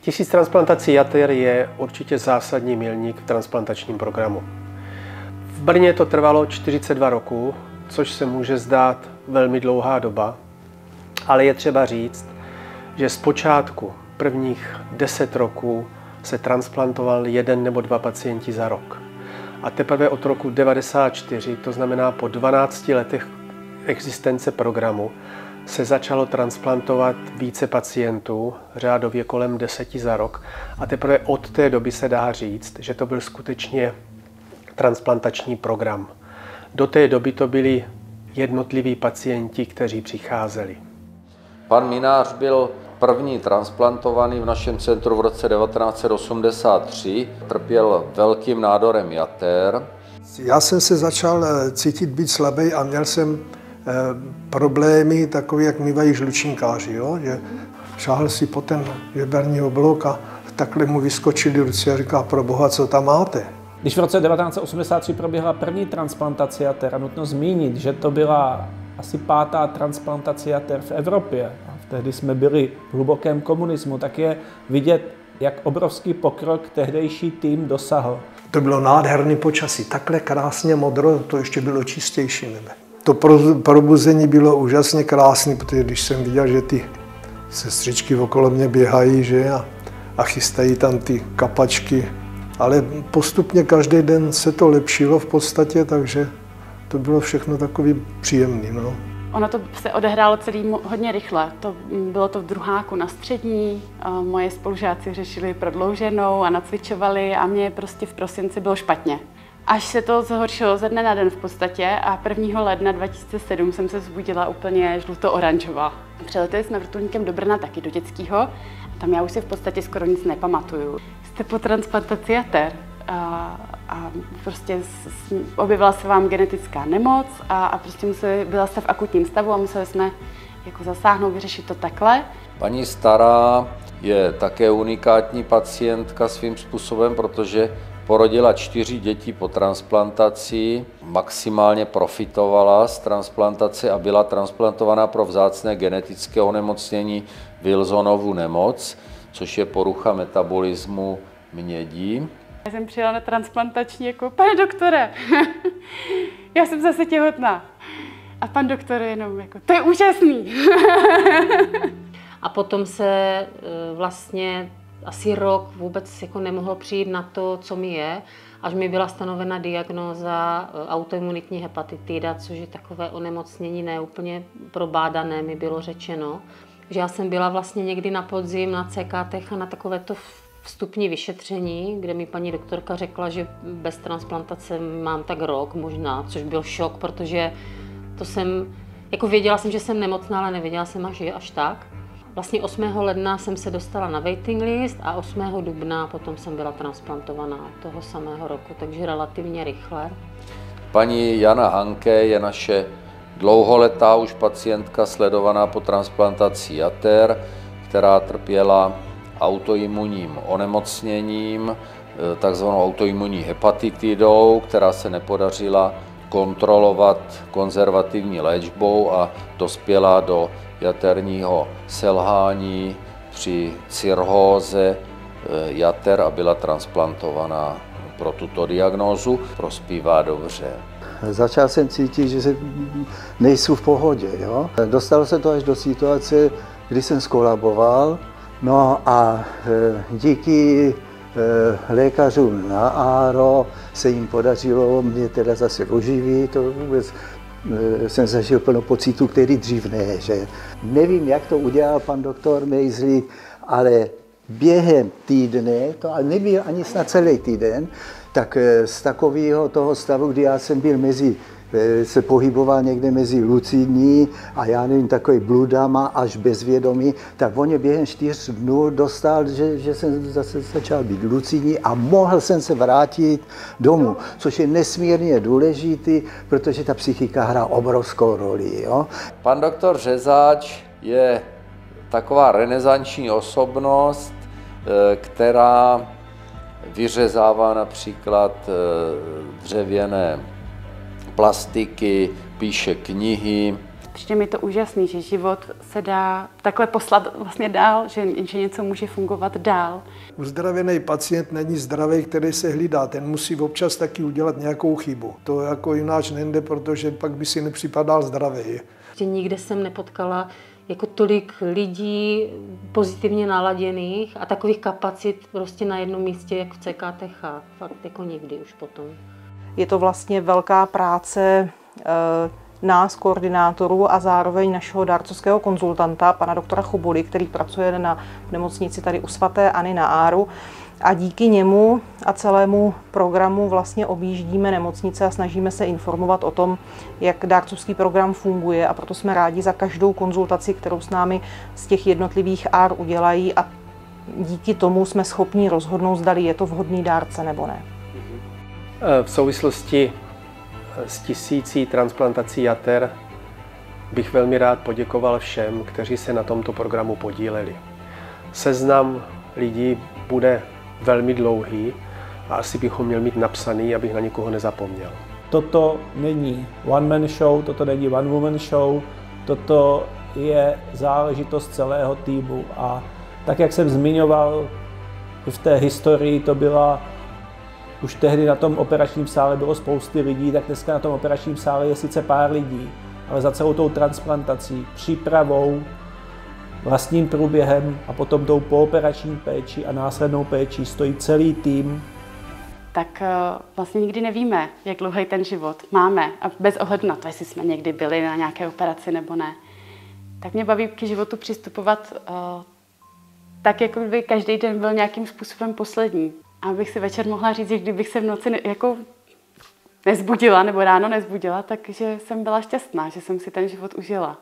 1000 transplantací jater je určitě zásadní milník v transplantačním programu. V Brně to trvalo 42 roků, což se může zdát velmi dlouhá doba, ale je třeba říct, že zpočátku prvních 10 roků se transplantoval 1 nebo 2 pacienti za rok. A teprve od roku 1994, to znamená po 12 letech existence programu, se začalo transplantovat více pacientů, řádově kolem 10 za rok. A teprve od té doby se dá říct, že to byl skutečně transplantační program. Do té doby to byli jednotliví pacienti, kteří přicházeli. Pan Minář byl první transplantovaný v našem centru v roce 1983. Trpěl velkým nádorem jater. Já jsem se začal cítit být slabý a měl jsem problémy takové, jak mývají žlučníkáři, jo? Že šáhl si po ten žeberní oblouk a takhle mu vyskočili ruce a říká, pro boha, co tam máte? Když v roce 1983 proběhla první transplantace jater, a nutno zmínit, že to byla asi 5. transplantace jater v Evropě, a tehdy jsme byli v hlubokém komunismu, tak je vidět, jak obrovský pokrok tehdejší tým dosahl. To bylo nádherný počasí, takhle krásně modro, to ještě bylo čistější nebe. To probuzení bylo úžasně krásné, protože když jsem viděl, že ty sestřičky okolo mě běhají, že, a chystají tam ty kapačky, ale postupně každý den se to lepšilo v podstatě, takže to bylo všechno takový příjemný. No. Ono to se odehrálo celý hodně rychle. Bylo to v druháku na střední, moje spolužáci řešili prodlouženou a nacvičovali a mě prostě v prosinci bylo špatně. Až se to zhoršilo ze dne na den v podstatě a 1. ledna 2007 jsem se vzbudila úplně žluto-oranžová. Přiletěli jsme vrtulníkem do Brna taky do dětského. Tam já už si v podstatě skoro nic nepamatuju. Jste po transplantaci jater a prostě objevila se vám genetická nemoc a prostě byla jste v akutním stavu a museli jsme jako zasáhnout, vyřešit to takhle. Paní Stará je také unikátní pacientka svým způsobem, protože porodila 4 děti po transplantaci, maximálně profitovala z transplantace a byla transplantovaná pro vzácné genetické onemocnění Wilsonovu nemoc, což je porucha metabolismu mědi. Já jsem přijela na transplantační jako, pane doktore, já jsem zase těhotná. A pan doktor jenom jako, to je úžasný. A potom se vlastně asi rok vůbec jako nemohlo přijít na to, co mi je, až mi byla stanovena diagnóza autoimunitní hepatitida, což je takové onemocnění neúplně probádané, mi bylo řečeno. Že já jsem byla vlastně někdy na podzim na CKT a na takovéto vstupní vyšetření, kde mi paní doktorka řekla, že bez transplantace mám tak rok možná, což byl šok, protože to jsem, jako věděla jsem, že jsem nemocná, ale nevěděla jsem, že je až tak. Vlastně 8. ledna jsem se dostala na waiting list a 8. dubna potom jsem byla transplantovaná toho samého roku, takže relativně rychle. Paní Jana Hanke je naše dlouholetá už pacientka sledovaná po transplantaci jater, která trpěla autoimunním onemocněním, takzvanou autoimunní hepatitidou, která se nepodařila kontrolovat konzervativní léčbou a dospěla do jaterního selhání při cirhóze jater a byla transplantovaná pro tuto diagnózu. Prospívá dobře. Začal jsem cítit, že nejsou v pohodě. Jo? Dostalo se to až do situace, kdy jsem skolaboval. No a díky lékařům na ARO se jim podařilo mě teda zase oživit. To vůbec jsem zažil plno pocitů, který dřív ne. Že? Nevím, jak to udělal pan doktor Mejzlík, ale během týdne, to nebyl ani snad celý týden, tak z takového toho stavu, kdy já jsem byl se pohyboval někde mezi lucidní a já nevím, takový bludama až bezvědomí, tak on je během 4 dnů dostal, že jsem zase začal být lucidní a mohl jsem se vrátit domů, což je nesmírně důležitý, protože ta psychika hrá obrovskou roli. Jo? Pan doktor Řezáč je taková renesanční osobnost, která vyřezává například dřevěné plastiky, píše knihy. přijde mi to úžasný, že život se dá takhle poslat vlastně dál, že něco může fungovat dál. Uzdravený pacient není zdravý, který se hlídá. Ten musí občas taky udělat nějakou chybu. To jako jináč nejde, protože pak by si nepřipadal zdravý. Nikde jsem nepotkala jako tolik lidí pozitivně naladěných a takových kapacit prostě na jednom místě, jak v CKTH. Fakt jako nikdy už potom. Je to vlastně velká práce nás, koordinátorů a zároveň našeho dárcovského konzultanta, pana doktora Chobuly, který pracuje v nemocnici tady u svaté Anny na Áru. A díky němu a celému programu vlastně objíždíme nemocnice a snažíme se informovat o tom, jak dárcovský program funguje, a proto jsme rádi za každou konzultaci, kterou s námi z těch jednotlivých ár udělají, a díky tomu jsme schopni rozhodnout, zda je to vhodný dárce nebo ne. V souvislosti s 1000 transplantací jater bych velmi rád poděkoval všem, kteří se na tomto programu podíleli. Seznam lidí bude velmi dlouhý a asi bychom měli mít napsaný, abych na někoho nezapomněl. Toto není one-man show, toto není one-woman show, toto je záležitost celého týmu. A tak, jak jsem zmiňoval, v té historii to byla, už tehdy na tom operačním sále bylo spousty lidí, tak dneska na tom operačním sále je sice pár lidí, ale za celou tou transplantací, přípravou, vlastním průběhem a potom tou pooperační péči a následnou péči stojí celý tým. Tak vlastně nikdy nevíme, jak dlouhý ten život máme, a bez ohledu na to, jestli jsme někdy byli na nějaké operaci nebo ne. Tak mě baví k životu přistupovat tak, jako by každý den byl nějakým způsobem poslední. A abych si večer mohla říct, že kdybych se v noci jako nezbudila nebo ráno nezbudila, takže jsem byla šťastná, že jsem si ten život užila.